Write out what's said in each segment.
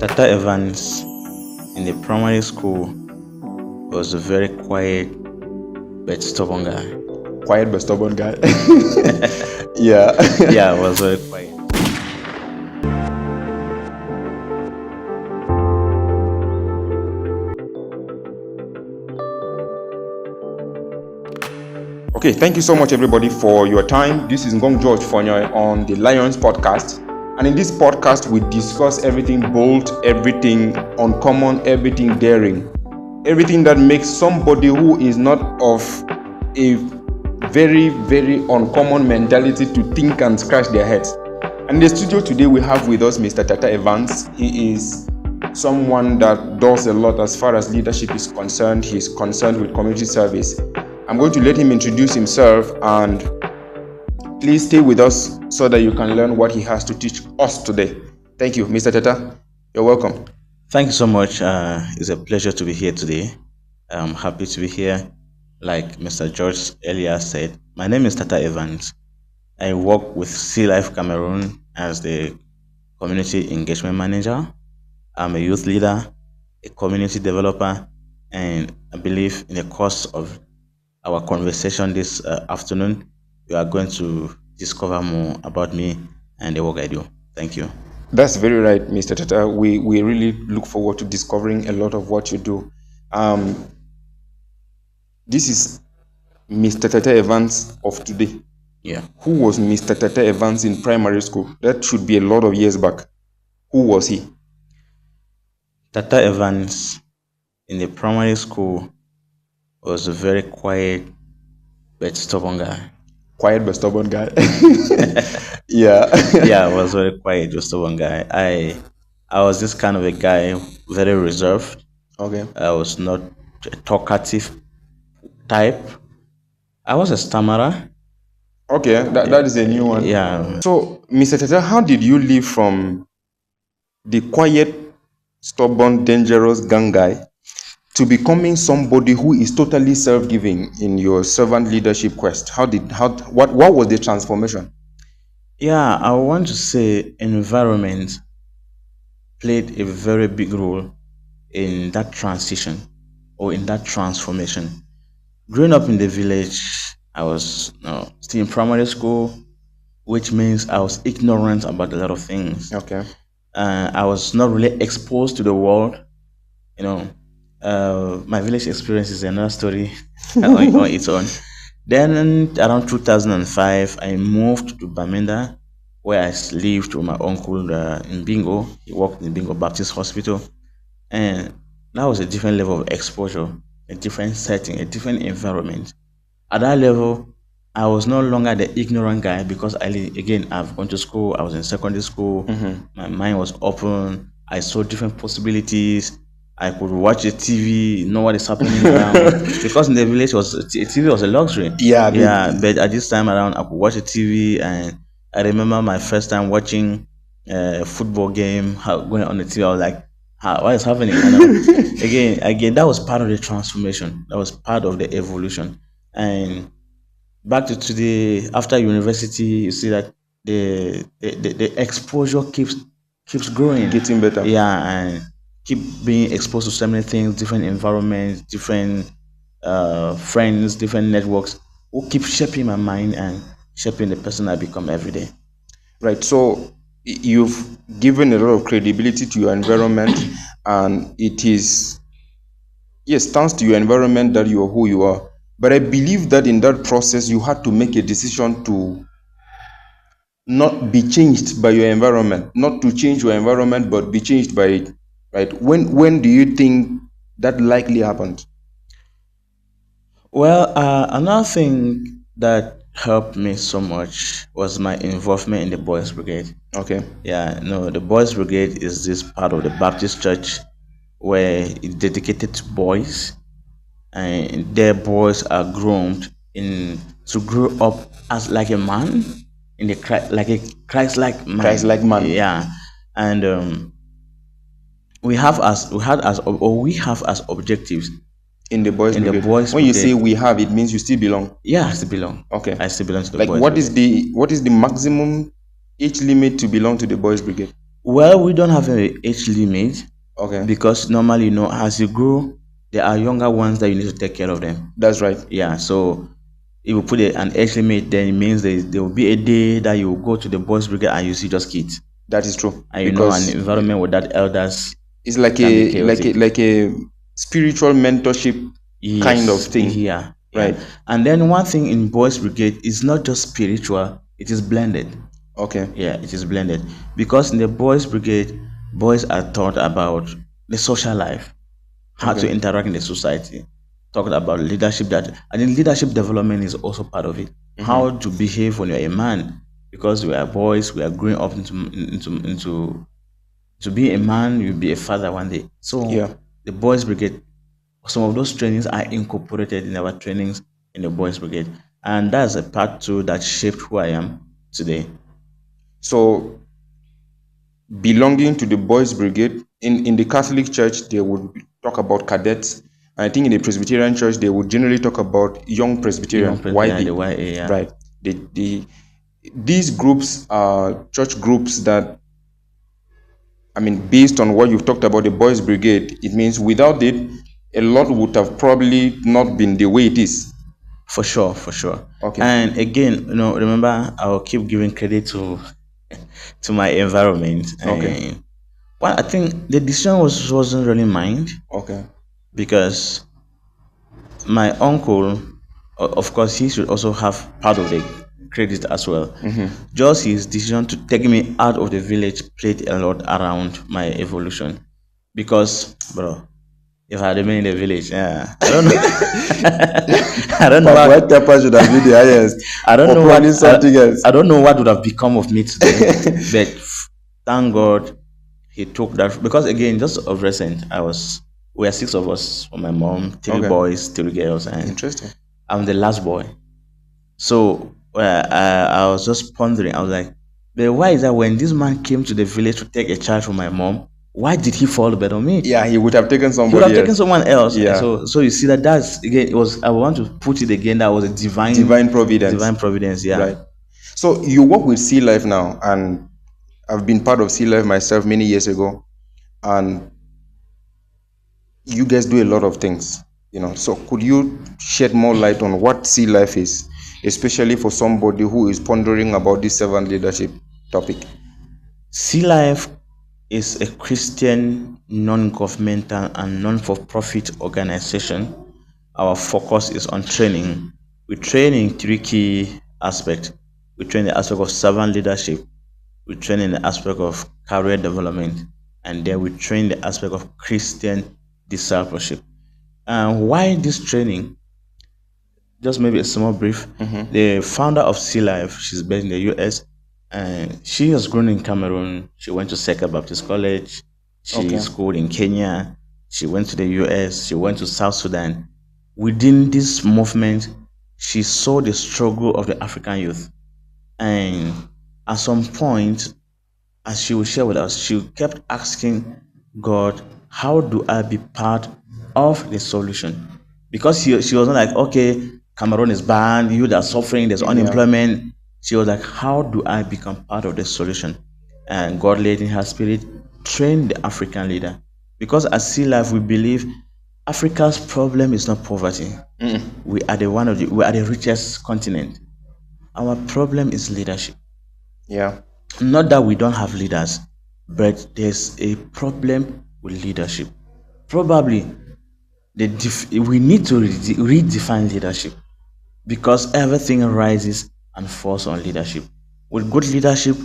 Tata Evans in the primary school was a very quiet but stubborn guy. Quiet but stubborn guy. Yeah. Yeah, was very quiet. Okay, thank you so much, everybody, for your time. This is Ngong George Fonyoy on the Lions podcast. And in this podcast, we discuss everything bold, everything uncommon, everything daring, everything that makes somebody who is not of a very, very uncommon mentality to think and scratch their heads. And in the studio today, we have with us Mr. Tata Evans. He is someone that does a lot as far as leadership is concerned. He's concerned with community service. I'm going to let him introduce himself, and please stay with us so that you can learn what he has to teach us today. Thank you, Mr. Tata. You're welcome. Thank you so much. It's a pleasure to be here today. I'm happy to be here. Like Mr. George earlier said, my name is Tata Evans. I work with Sea Life Cameroon as the Community Engagement Manager. I'm a youth leader, a community developer, and I believe in the course of our conversation this afternoon, you are going to discover more about me and the work I do. Thank you. That's very right, Mr. Tata. We really look forward to discovering a lot of what you do. This is Mr. Tata Evans of today. Yeah. Who was Mr. Tata Evans in primary school? That should be a lot of years back. Who was he? Tata Evans in the primary school was a very quiet but stubborn guy. Quiet but stubborn guy. Yeah. Yeah, I was very quiet but stubborn guy. I was this kind of a guy, very reserved. Okay. I was not a talkative type. I was a stammerer. Okay, that is a new one. Yeah. So, Mr. Tata, how did you live from the quiet, stubborn, dangerous gang guy to becoming somebody who is totally self-giving in your servant leadership quest? What was the transformation? Yeah, I want to say environment played a very big role in that transition or in that transformation. Growing up in the village, I was still in primary school, which means I was ignorant about a lot of things. Okay. I was not really exposed to the world. My village experience is another story on its own. Then around 2005, I moved to Bamenda, where I lived with my uncle in Bingo. He worked in Bingo Baptist Hospital. And that was a different level of exposure, a different setting, a different environment. At that level, I was no longer the ignorant guy because I've gone to school, I was in secondary school, my mind was open, I saw different possibilities. I could watch a TV, know what is happening around. Because in the village, TV was a luxury. Yeah. But at this time around, I could watch a TV, and I remember my first time watching a football game going on the TV. I was like, what is happening? Again, that was part of the transformation. That was part of the evolution. And back to today, after university, you see that the exposure keeps growing, Getting better. Yeah, and keep being exposed to so many things, different environments, different friends, different networks, who keep shaping my mind and shaping the person I become every day. Right. So you've given a lot of credibility to your environment, and it is, yes, thanks to your environment that you are who you are. But I believe that in that process, you had to make a decision to not be changed by your environment, not to change your environment, but be changed by it. Right? When do you think that likely happened? Well, another thing that helped me so much was my involvement in the Boys Brigade. Okay. Yeah, no, the Boys Brigade is this part of the Baptist church where it's dedicated to boys, and their boys are groomed to grow up as like a man in the like a Christ-like man. Christ-like man. Yeah, and we have as objectives in the Boys Brigade. Boys when you Brigade. say we have, it means you still belong. Yeah, I still belong. Okay. I still belong to the Like Boys what Brigade. is the maximum age limit to belong to the Boys Brigade? Well, we don't have a age limit Okay, because normally, as you grow, there are younger ones that you need to take care of them. that's right. Yeah, so if you put an age limit, then it means there will be a day that you will go to the boys' brigade and you see just kids. That is true. And an Because environment without elders it's like can be like a spiritual mentorship kind of Yes, thing. yeah. Right. And then one thing in boys' brigade is not just spiritual; it is blended. Okay. Yeah, it is blended because in the boys' brigade, boys are taught about the social life, how to interact in the society, talking about leadership. That and then leadership development is also part of it. How to behave when you're a man, because we are boys, we are growing up into to be a man, you'll be a father one day. So Yeah. the boys' brigade, some of those trainings are incorporated in our trainings in the boys' brigade, and that's a part too that shaped who I am today. So belonging to the boys' brigade in the Catholic Church, they would talk about cadets. I think in the Presbyterian Church, they would generally talk about young Presbyterian, The YA, yeah. Right. These groups are church groups that, I mean, based on what you've talked about the boys' brigade, it means without it, a lot would have probably not been the way it is. For sure, for sure. Okay. And again, remember, I'll keep giving credit to my environment. Okay. And, well, I think the decision wasn't really mine Okay. because my uncle, of course, he should also have part of the credit as well. Just his decision to take me out of the village played a lot around my evolution. Because, bro, if I had been in the village, yeah, I don't know. I don't know White pepper should have been the highest. I don't or know probably what something else. I don't know what would have become of me today. But thank God he took that, because again, just of recent, we are six of us from my mom, three Okay. boys, three girls, and Interesting. I'm the last boy. So I was just pondering. I was like, but why is that when this man came to the village to take a child from my mom, why did he fall bed on me? Yeah, he would have taken He somebody would have else. taken someone else. Yeah. So you see that's again. It was. I want to put it again. That was a Divine providence. Divine providence. Yeah. Right. So you work with Sea Life now, and I've been part of Sea Life myself many years ago, and you guys do a lot of things, So could you shed more light on what Sea Life is, especially for somebody who is pondering about this servant leadership topic? Sea Life is a Christian, non-governmental, and non-for-profit organization. Our focus is on training. We train in three key aspects. We train the aspect of servant leadership. We train in the aspect of career development, and then we train the aspect of Christian discipleship. And why this training? Just maybe a small brief. The founder of Sea Life, she's based in the US, and she has grown in Cameroon. She went to Seka Baptist College. She schooled in Kenya. She went to the US. She went to South Sudan. Within this movement, she saw the struggle of the African youth. And at some point, as she would share with us, she kept asking God, how do I be part of the solution? Because she was not like, okay, Cameroon is bad, you are suffering, there's unemployment. She was like, how do I become part of the solution? And God laid in her spirit, train the African leader. Because at Sea Life, we believe Africa's problem is not poverty. We are the richest continent. Our problem is leadership. Yeah. Not that we don't have leaders, but there's a problem with leadership. Probably we need to redefine leadership, because everything rises and falls on leadership. With good leadership,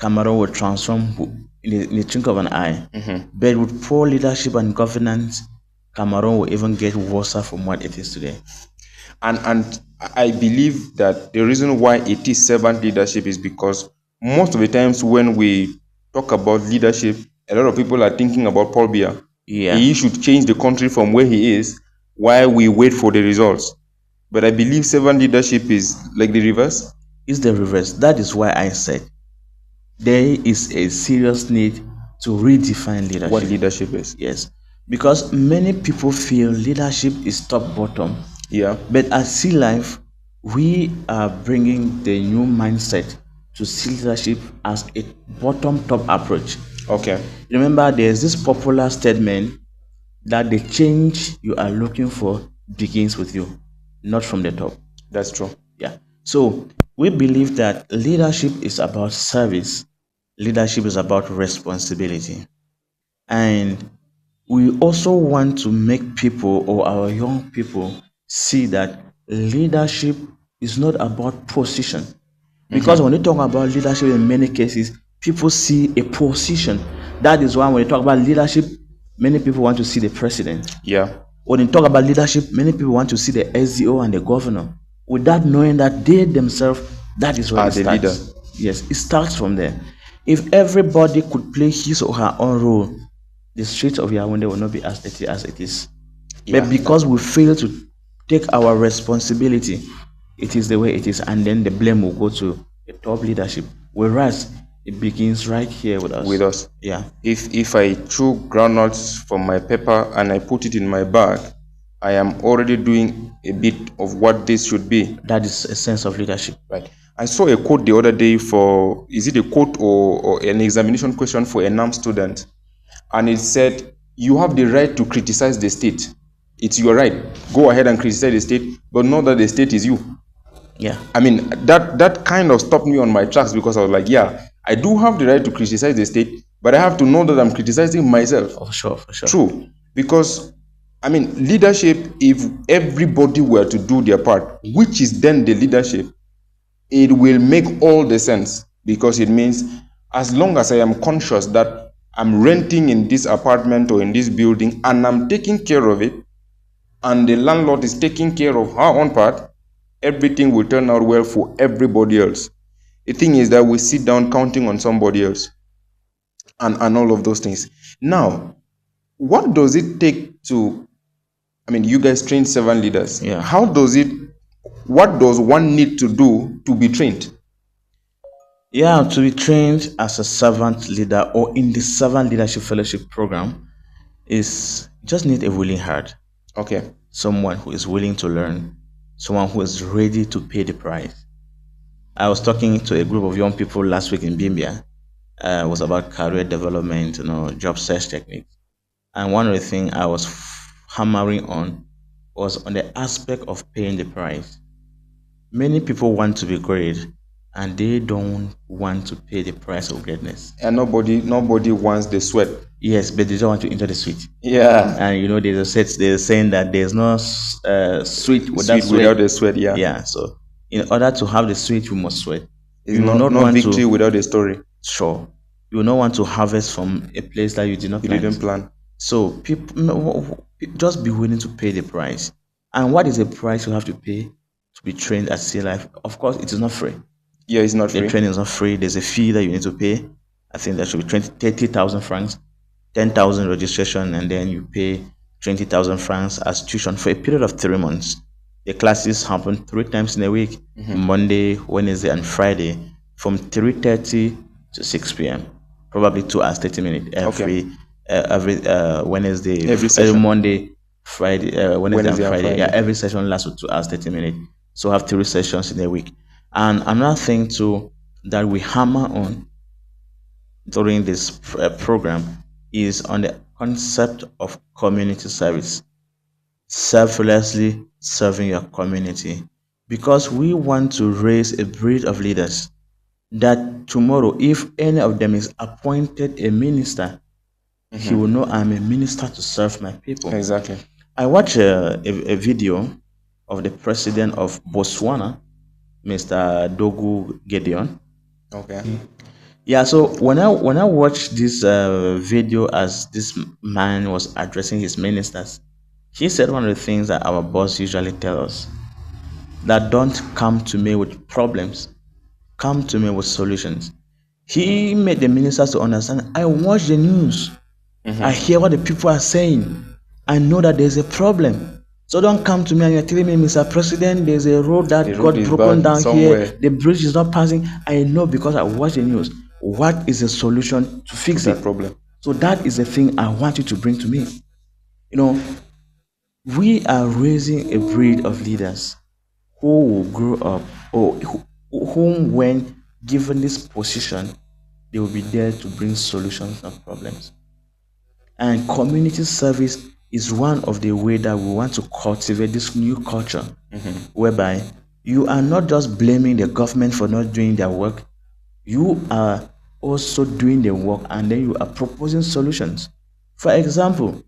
Cameroon will transform in the twinkle of an eye. But with poor leadership and governance, Cameroon will even get worse from what it is today. And I believe that the reason why it is servant leadership is because most of the times when we talk about leadership, a lot of people are thinking about Paul Biya. Yeah. He should change the country from where he is while we wait for the results. But I believe servant leadership is like the reverse. It's the reverse. That is why I said there is a serious need to redefine leadership. What leadership is. Yes. Because many people feel leadership is top-bottom. Yeah. But at Sea Life, we are bringing the new mindset to see leadership as a bottom-top approach. Okay. Remember, there's this popular statement that the change you are looking for begins with you, not from the top. That's true. Yeah. So we believe that leadership is about service, leadership is about responsibility. And we also want to make people or our young people see that leadership is not about position. Because when you talk about leadership, in many cases, people see a position. That is why when you talk about leadership, many people want to see the president. Yeah. When you talk about leadership, many people want to see the SDO and the governor without knowing that they themselves, that is where Are it the starts. leader. Yes, it starts from there. If everybody could play his or her own role, the streets of Yaoundé will not be as dirty as it is. Yeah. But because we fail to take our responsibility, it is the way it is, and then the blame will go to the top leadership. Whereas it begins right here with us. With us. Yeah. If I threw groundnuts from my pepper and I put it in my bag, I am already doing a bit of what this should be. That is a sense of leadership. Right. I saw a quote the other day for, is it a quote or an examination question for a NAM student? And it said, you have the right to criticize the state. It's your right. Go ahead and criticize the state, but know that the state is you. Yeah. I mean, that kind of stopped me on my tracks, because I was like, yeah, I do have the right to criticize the state, but I have to know that I'm criticizing myself. For sure, for sure. True. Because, I mean, leadership, if everybody were to do their part, which is then the leadership, it will make all the sense, because it means as long as I am conscious that I'm renting in this apartment or in this building and I'm taking care of it, and the landlord is taking care of her own part, everything will turn out well for everybody else. The thing is that we sit down counting on somebody else and all of those things. Now, what does it take to, I mean, you guys train 7 leaders. Yeah. What does one need to do to be trained? Yeah, to be trained as a servant leader or in the servant leadership fellowship program is just need a willing heart. Okay. Someone who is willing to learn, someone who is ready to pay the price. I was talking to a group of young people last week in Bimbia. It was about career development, job search techniques. And one of the things I was hammering on was on the aspect of paying the price. Many people want to be great, and they don't want to pay the price of greatness. And nobody wants the sweat. Yes, but they don't want to enter the sweet. Yeah. And there's a saying that there's no sweet without sweat. Without the sweat, yeah. Yeah. So in order to have the sweet, you must sweat. It's not victory without the story. Sure. You will not want to harvest from a place that you did not plant. You didn't plan. So people just be willing to pay the price. And what is the price you have to pay to be trained at Sea Life? Of course, it is not free. Yeah, it's not free. The training is not free. There's a fee that you need to pay. I think that should be 30,000 francs, 10,000 registration, and then you pay 20,000 francs as tuition for a period of 3 months. The classes happen 3 times in a week, Monday, Wednesday, and Friday, from 3:30 to 6 p.m. Probably 2 hours 30 minutes every Wednesday, every Monday, Friday, Wednesday and Friday. Yeah, every session lasts for 2 hours 30 minutes. So I have 3 sessions in a week. And another thing too that we hammer on during this program is on the concept of community service, selflessly serving your community, because we want to raise a breed of leaders that tomorrow, if any of them is appointed a minister, he will know I'm a minister to serve my people. Exactly. I watched a video of the president of Botswana, Mr. Dogu Gedeon. Okay. Yeah, so when I watched this video as this man was addressing his ministers, he said one of the things that our boss usually tell us, that don't come to me with problems, come to me with solutions. He made the ministers to understand, I watch the news, I hear what the people are saying, I know that there's a problem. So don't come to me and you're telling me, Mr. President, there's a road that got broken down somewhere. Here. The bridge is not passing. I know because I watch the news. What is the solution to fix that problem? So that is the thing I want you to bring to me. We are raising a breed of leaders who will grow up, or whom, when given this position, they will be there to bring solutions and problems. And community service is one of the way that we want to cultivate this new culture, whereby you are not just blaming the government for not doing their work, you are also doing the work and then you are proposing solutions. For example,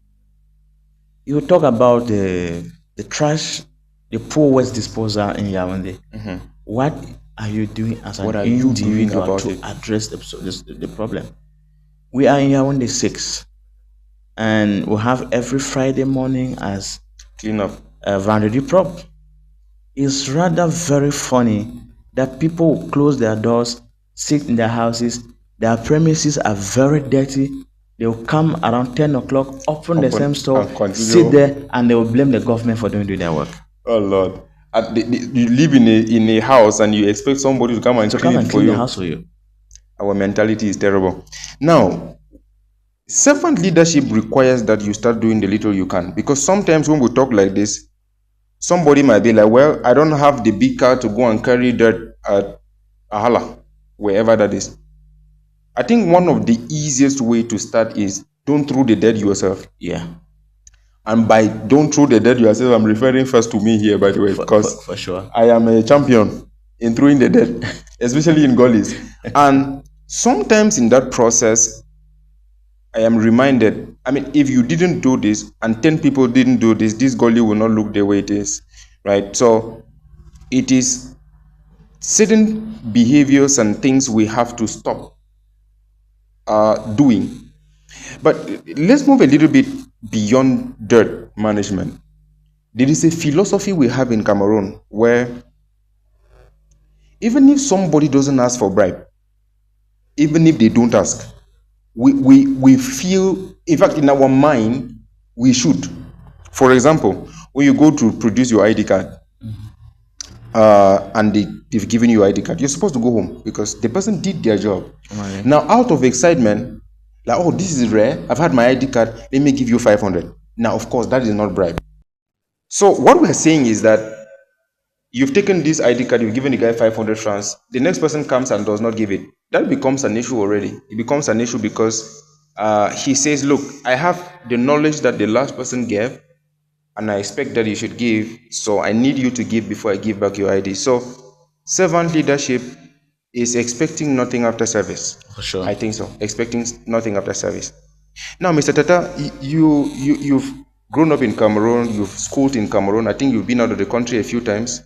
you talk about the trash, the poor waste disposal in Yaoundé. What are you doing as an What are you doing individual about to it? address the problem? We are in Yaoundé 6, and we have every Friday morning as Clean up. a vendredi propre. It's rather very funny that people will close their doors, sit in their houses, their premises are very dirty. They will come around 10 o'clock, open the Open same store, and continue. sit there, and they will blame the government for doing their work. Oh Lord. You live in a house and you expect somebody to come and So clean come it and for clean the you. house for you. Our mentality is terrible. Now, servant leadership requires that you start doing the little you can. Because sometimes when we talk like this, somebody might be like, well, I don't have the big car to go and carry dirt at Ahala, wherever that is. I think one of the easiest way to start is don't throw the dirt yourself. Yeah, And by don't throw the dirt yourself, I'm referring first to me here, by the way, because for sure. I am a champion in throwing the dirt, especially in gullies. And sometimes in that process, I am reminded, I mean, if you didn't do this and 10 people didn't do this gully will not look the way it is, right? So it is certain behaviors and things we have to stop doing. But let's move a little bit beyond dirt management. There is a philosophy we have in Cameroon where even if somebody doesn't ask for bribe, even if they don't ask, we feel, in fact, in our mind, we should. For example, when you go to produce your ID card, and they've given you ID card, you're supposed to go home because the person did their job. Right. Now, out of excitement, like, oh, this is rare, I've had my ID card, let me give you 500. Now, of course, that is not bribe. So what we're saying is that you've taken this ID card, you've given the guy 500 francs, the next person comes and does not give it. That becomes an issue already. It becomes an issue because he says, look, I have the knowledge that the last person gave, and I expect that you should give, so I need you to give before I give back your ID. So servant leadership is expecting nothing after service. For sure. I think so. Expecting nothing after service. Now, Mr. Tata, you've grown up in Cameroon, you've schooled in Cameroon, I think you've been out of the country a few times.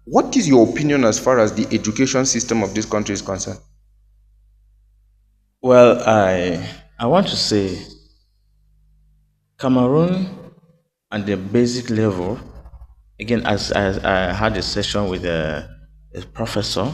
What is your opinion as far as the education system of this country is concerned? Well, I want to say Cameroon at the basic level, again, as I had a session with a professor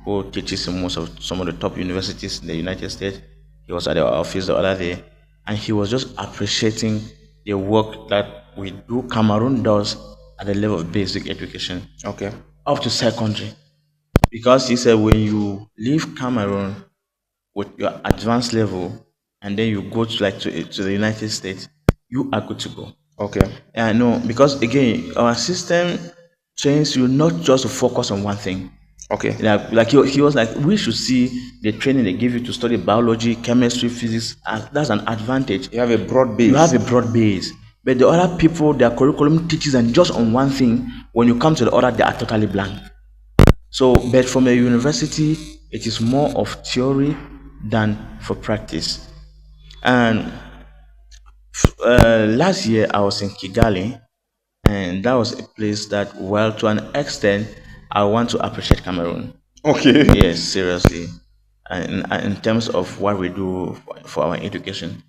who teaches in some of the top universities in the United States. He was at the office the other day, and he was just appreciating the work that we do, Cameroon does at the level of basic education, Okay. up to secondary. Because he said when you leave Cameroon with your advanced level and then you go to the United States, you are good to go. Okay. Yeah, I know, because again, our system trains you not just to focus on one thing. Okay. Like he was like, we should see the training they give you to study biology, chemistry, physics. That's an advantage. You have a broad base. You have a broad base. But the other people, their curriculum teaches them just on one thing. When you come to the other, they are totally blank. So, but from a university, it is more of theory than for practice. And last year, I was in Kigali, and that was a place that, well, to an extent, I want to appreciate Cameroon. Okay. Yes, seriously. And in terms of what we do for our education.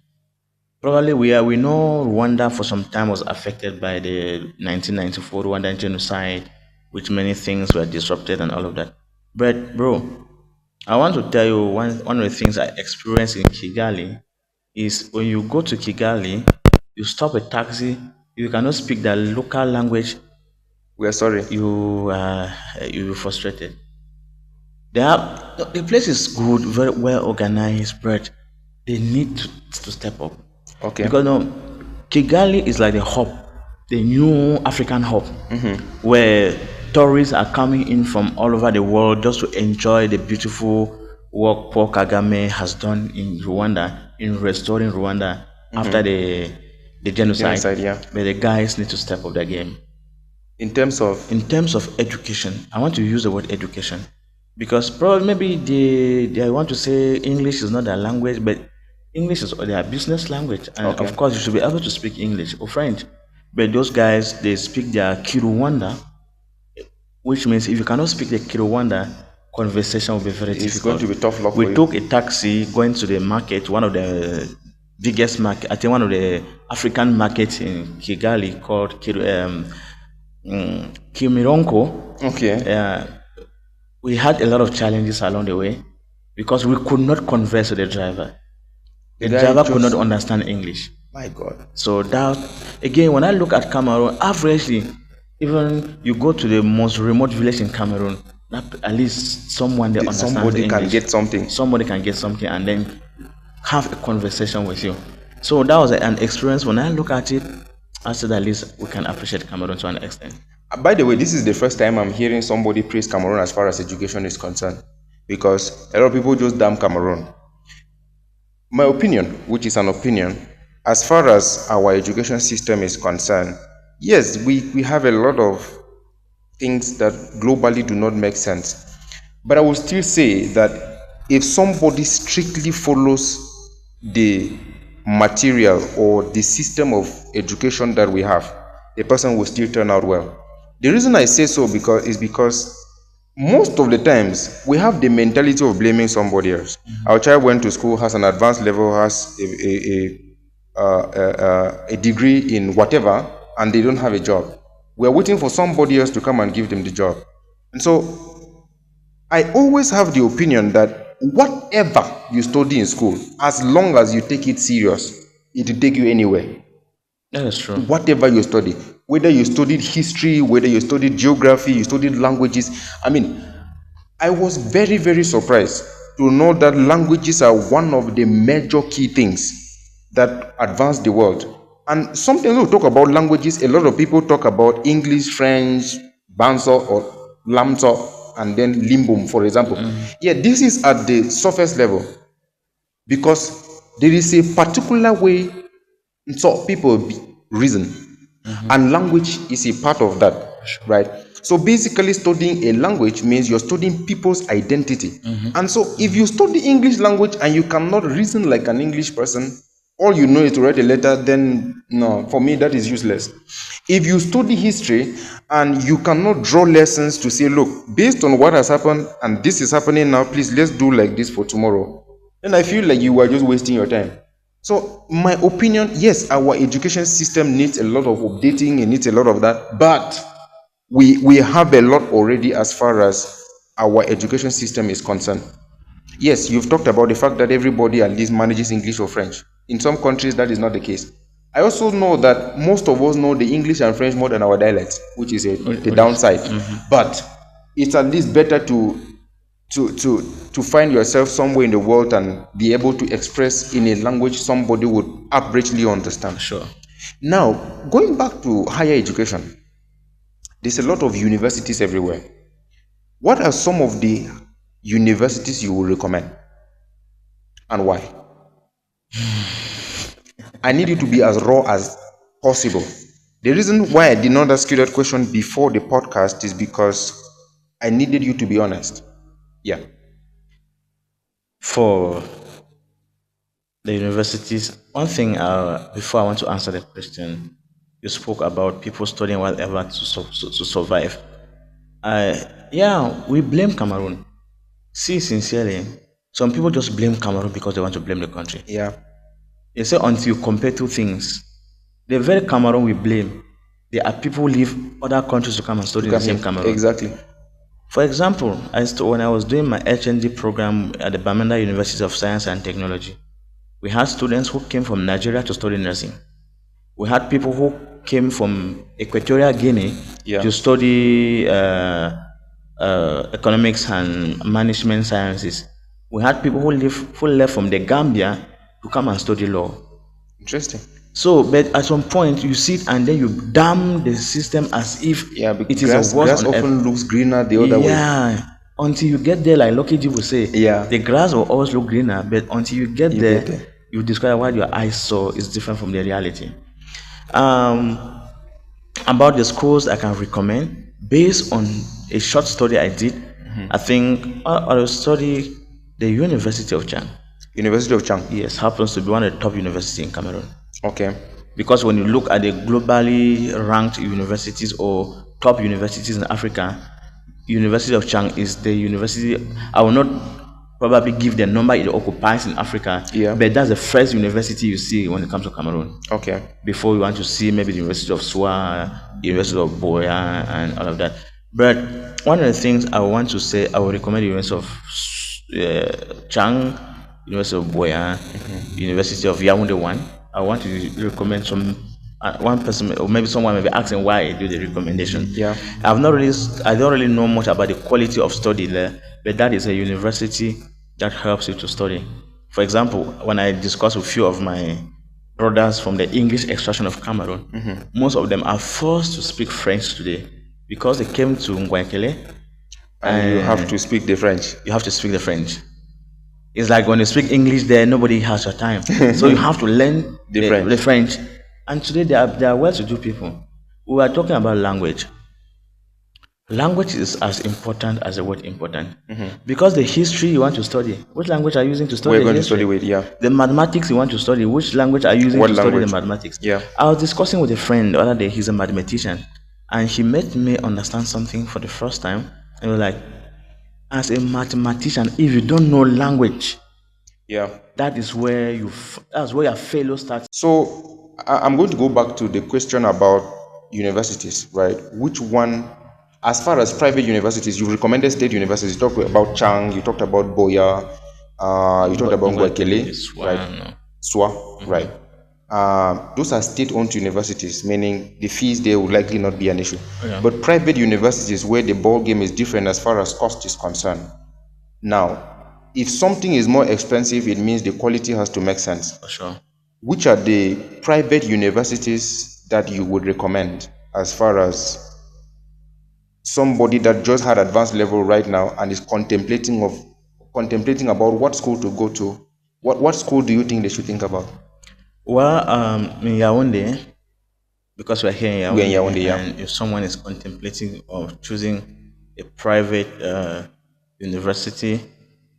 Probably we know Rwanda for some time was affected by the 1994 Rwandan genocide, which many things were disrupted and all of that. But bro, I want to tell you one of the things I experienced in Kigali is when you go to Kigali, you stop a taxi, you cannot speak the local language, We are sorry. you're frustrated. The place is good, very well organized, but they need to step up. Okay. Because no, Kigali is like the hub, the new African hub, where tourists are coming in from all over the world just to enjoy the beautiful work Paul Kagame has done in Rwanda, in restoring Rwanda after the genocide. Yeah. But the guys need to step up their game. In terms of education, I want to use the word education because probably maybe they want to say English is not their language, but English is their business language, and of course you should be able to speak English or French. But those guys, they speak their Kiruwanda, which means if you cannot speak the Kiruwanda, conversation will be very difficult. It's going to be tough luck for We you. took a taxi going to the market, one of the biggest market, I think one of the African markets in Kigali called Kimironko. Okay. We had a lot of challenges along the way because we could not converse with the driver. The driver could not understand English. My God. So that, again, when I look at Cameroon, averagely, even you go to the most remote village in Cameroon, at least someone there understands Somebody English. can get something. Somebody can get something and then have a conversation with you. So that was an experience. When I look at it, I said at least we can appreciate Cameroon to an extent. By the way, this is the first time I'm hearing somebody praise Cameroon as far as education is concerned, because a lot of people just damn Cameroon. My opinion, which is an opinion, as far as our education system is concerned, yes, we have a lot of things that globally do not make sense. But I will still say that if somebody strictly follows the material or the system of education that we have, the person will still turn out well. The reason I say so is because most of the times we have the mentality of blaming somebody else. Our child went to school, has an advanced level, has a degree in whatever, and they don't have a job. We are waiting for somebody else to come and give them the job. And so I always have the opinion that whatever you study in school, as long as you take it serious, it will take you anywhere. That is true. Whatever you study, whether you studied history, whether you studied geography, you studied languages. I mean, I was very, very surprised to know that languages are one of the major key things that advance the world. And sometimes we talk about languages, a lot of people talk about English, French, Banso or Lamso, and then Limbum, for example. Yeah, this is at the surface level because there is a particular way so people reason, and language is a part of that, right? So basically studying a language means you're studying people's identity. And so if you study English language and you cannot reason like an English person, all you know is to write a letter, then no, for me that is useless. If you study history and you cannot draw lessons to say, look, based on what has happened and this is happening now, please let's do like this for tomorrow, then I feel like you are just wasting your time. So my opinion, yes, our education system needs a lot of updating, it needs a lot of that, but we have a lot already as far as our education system is concerned. Yes, you've talked about the fact that everybody at least manages English or French. In some countries, that is not the case. I also know that most of us know the English and French more than our dialects, which is the downside. But it's at least better to find yourself somewhere in the world and be able to express in a language somebody would averagely understand. Sure. Now, going back to higher education, there's a lot of universities everywhere. What are some of the universities you would recommend and why? I need you to be as raw as possible. The reason why I did not ask you that question before the podcast is because I needed you to be honest. Yeah. For the universities, one thing before I want to answer the question, you spoke about people studying whatever to survive. Yeah, we blame Cameroon. See, sincerely, some people just blame Cameroon because they want to blame the country. Yeah. They say until you compare two things, the very Cameroon we blame, there are people who leave other countries to come and study in the same Cameroon. Exactly. For example, when I was doing my HND program at the Bamenda University of Science and Technology, we had students who came from Nigeria to study nursing. We had people who came from Equatorial Guinea to study economics and management sciences. We had people who left from the Gambia to come and study law. Interesting. So, but at some point you see it and then you damn the system as if it is a worse. Grass often looks greener the other way. Yeah, until you get there, like Lucky G will say, Yeah. the grass will always look greener, but until you get there, get there. you discover what your eyes saw is different from the reality. Um, about the schools I can recommend, based on a short study I did, I think I will study the University of Chang. University of Chang. Yes, happens to be one of the top universities in Cameroon. Okay. Because when you look at the globally ranked universities or top universities in Africa, University of Chang is the university. I will not probably give the number it occupies in Africa, Yeah. but that's the first university you see when it comes to Cameroon. Okay. Before you want to see maybe the University of Soa, University of Boya, and all of that. But one of the things I want to say, I would recommend the University of Chang, University of Boya, University of Yaoundé one. I want to recommend some one person, or maybe someone may be asking why I do the recommendation. Yeah. I don't really know much about the quality of study there, but that is a university that helps you to study. For example, when I discuss with a few of my brothers from the English extraction of Cameroon, most of them are forced to speak French today because they came to Ngwakele. And you have to speak the French. You have to speak the French. It's like when you speak English there, nobody has your time. So you have to learn the French. And today they are well-to-do people. We are talking about language. Language is as important as the word important. Because the history you want to study, which language are you using to study? We're going to study with, yeah. The mathematics you want to study, which language are you using to study the mathematics? Yeah. I was discussing with a friend the other day, he's a mathematician, and he made me understand something for the first time. And we're like, as a mathematician, if you don't know language, yeah, that's where your failure starts. So I'm going to go back to the question about universities, right? Which one, as far as private universities, you recommended state universities. You talked about Chang, you talked about Boya, you talked about Ngwakele, right? SWA, right? Those are state-owned universities, meaning the fees there would likely not be an issue. Yeah. But private universities, where the ball game is different as far as cost is concerned. Now, if something is more expensive, it means the quality has to make sense. For sure. Which are the private universities that you would recommend as far as somebody that just had advanced level right now and is contemplating about what school to go to? What school do you think they should think about? Well, in Yaoundé, because we're here in Yaoundé, yeah. And if someone is contemplating of choosing a private university,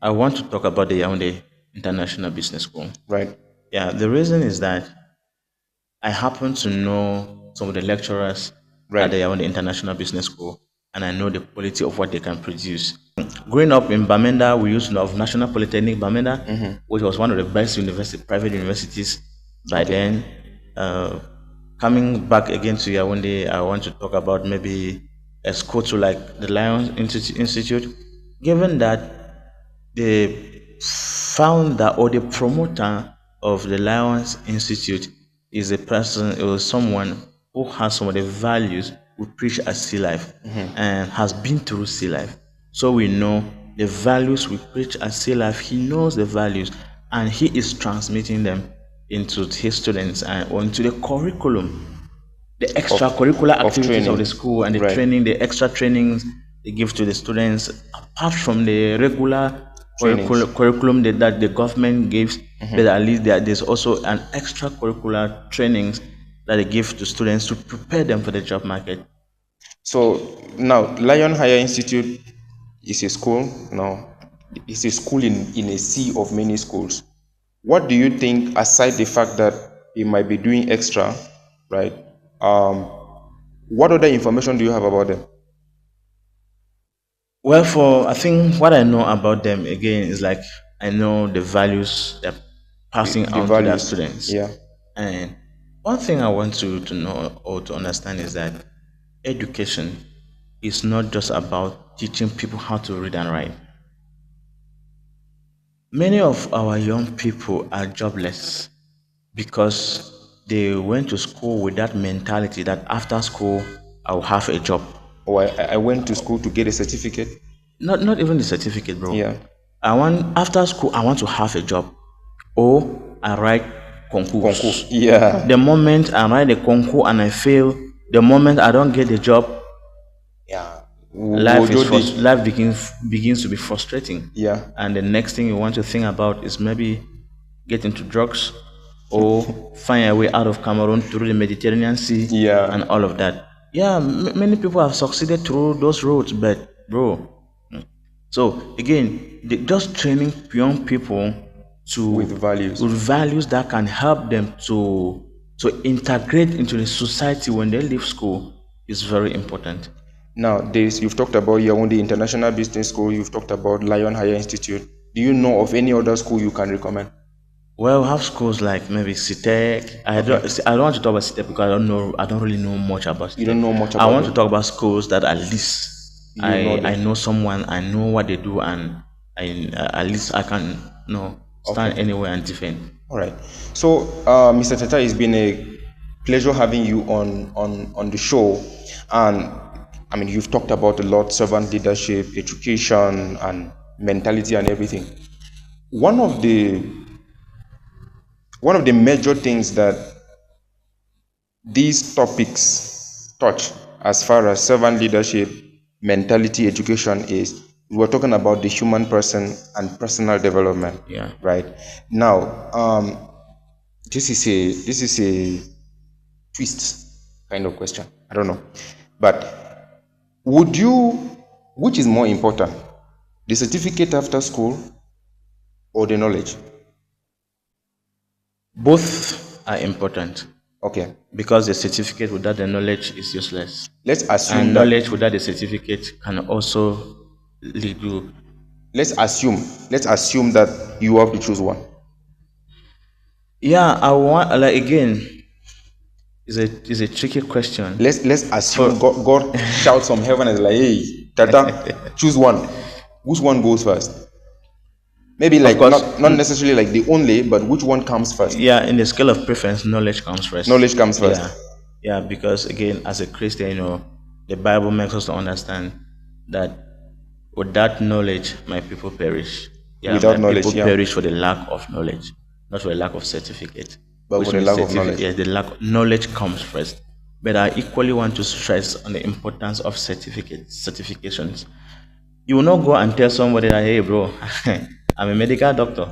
I want to talk about the Yaoundé International Business School. Right. Yeah, the reason is that I happen to know some of the lecturers at the Yaoundé International Business School, and I know the quality of what they can produce. Growing up in Bamenda, we used to know of National Polytechnic Bamenda, which was one of the best private universities by then. Coming back again to Yaoundé, I want to talk about maybe a school to like the Lions Institute, given that the founder or the promoter of the Lions Institute is a person or someone who has some of the values we preach at Sea Life and has been through Sea Life. So we know the values we preach at Sea Life. He knows the values and he is transmitting them into his students and onto the curriculum, the extracurricular activities of the school and the training, the extra trainings they give to the students apart from the regular curriculum that the government gives, but at least there's also an extracurricular trainings that they give to students to prepare them for the job market. So now, Lion Higher Institute is a school. Now, it's a school in a sea of many schools. What do you think, aside the fact that it might be doing extra, right? What other information do you have about them? Well, I think what I know about them again is like I know the values they're passing on to their students. Yeah. And one thing I want to know or to understand is that education is not just about teaching people how to read and write. Many of our young people are jobless because they went to school with that mentality that after school I'll have a job. Oh, I went to school to get a certificate. Not even the certificate, bro. Yeah. After school I want to have a job. Or I write concours. Yeah. The moment I write the concours and I fail, the moment I don't get the job, yeah, life begins to be frustrating. Yeah. And the next thing you want to think about is maybe get into drugs or find a way out of Cameroon through the Mediterranean Sea. Yeah. And all of that. Yeah, many people have succeeded through those roads, but bro. So again, just training young people with values that can help them to integrate into the society when they leave school is very important. Now, you've talked about Yaoundé International Business School. You've talked about Lion Higher Institute. Do you know of any other school you can recommend? Well, we have schools like maybe CITEC. I don't want to talk about CITEC because I don't really know much about CITEC. You don't know much about I want to talk about schools that at least I know someone, I know what they do, and at least I can stand anywhere and defend. All right. So, Mr. Tata, it's been a pleasure having you on the show, and I mean, you've talked about a lot: servant leadership, education, and mentality, and everything. One of the major things that these topics touch, as far as servant leadership, mentality, education, is we're talking about the human person and personal development. Yeah. Right. Now, this is a twist kind of question. I don't know, but which is more important, the certificate after school or the knowledge? Both are important. Okay. Because the certificate without the knowledge is useless. Let's assume and knowledge without the certificate can also lead you. Let's assume that you have to choose one. Yeah, I want again. Is a tricky question. Let's assume God shouts from heaven and is like, hey, Tata, choose one. Which one goes first? Maybe like not necessarily like the only, but which one comes first? Yeah, in the scale of preference, knowledge comes first. Knowledge comes first. Yeah, because again, as a Christian, the Bible makes us to understand that without knowledge, my people perish. Yeah, without knowledge, people perish for the lack of knowledge, not for the lack of certificate. But for the lack of knowledge. Yeah, the lack of knowledge comes first. But I equally want to stress on the importance of certifications. You will not go and tell somebody that, hey, bro, I'm a medical doctor.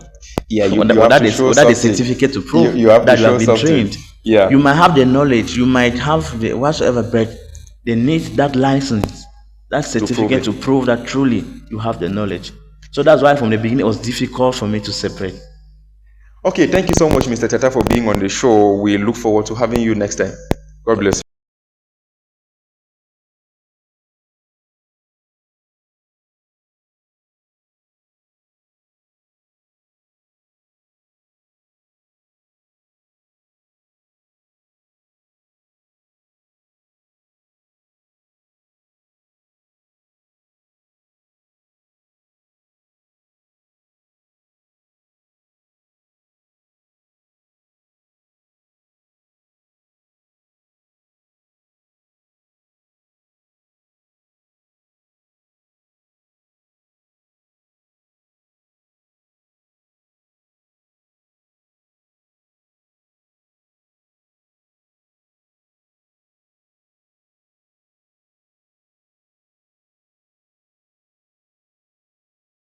Yeah, without the certificate to prove that you have been trained. Yeah. You might have the knowledge, you might have the whatsoever, but they need that license, that certificate to prove that truly you have the knowledge. So that's why from the beginning it was difficult for me to separate. Okay, thank you so much, Mr. Tata, for being on the show. We look forward to having you next time. God bless you.